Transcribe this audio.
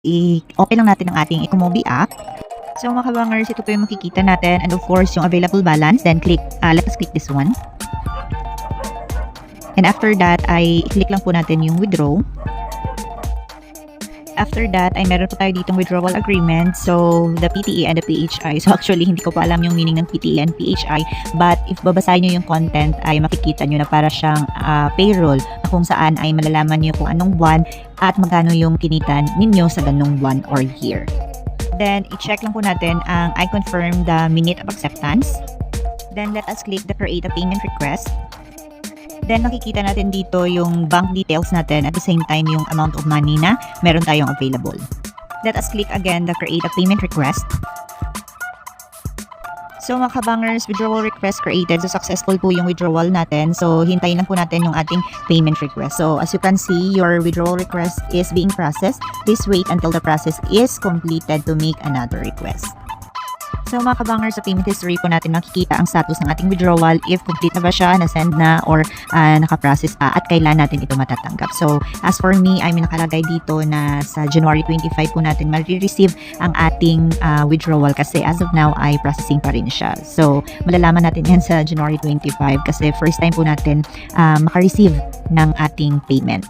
i-open lang natin ang ating Ecomobi app. So mga kabangers, ito po yung makikita natin, and of course yung available balance. Then let us click this one. And after that ay i-click lang po natin yung withdraw. After that ay meron po tayo ditong withdrawal agreement. So the PTE and the PHI. So actually hindi ko pa alam yung meaning ng PTE and PHI, but if babasahin nyo yung content ay makikita nyo na para siyang payroll, na kung saan ay malalaman nyo kung anong buwan at magkano yung kinita ninyo sa ganung buwan or year. Then i-check lang po natin ang I confirm the minute of acceptance. Then let us click the create a payment request. Then makikita natin dito yung bank details natin at the same time yung amount of money na meron tayong available. Let us click again the create a payment request. So mga kabangers, withdrawal request created. So successful po yung withdrawal natin. So hintayin lang po natin yung ating payment request. So as you can see, your withdrawal request is being processed. Please wait until the process is completed to make another request. So mga kabangers, sa payment history po natin makikita ang status ng ating withdrawal, if complete na ba siya, na-send na, or naka-process at kailan natin ito matatanggap. So as for me, ay may nakalagay dito na sa January 25 po natin ma-receive ang ating withdrawal kasi as of now ay processing pa rin siya. So malalaman natin yan sa January 25 kasi first time po natin maka-receive ng ating payment.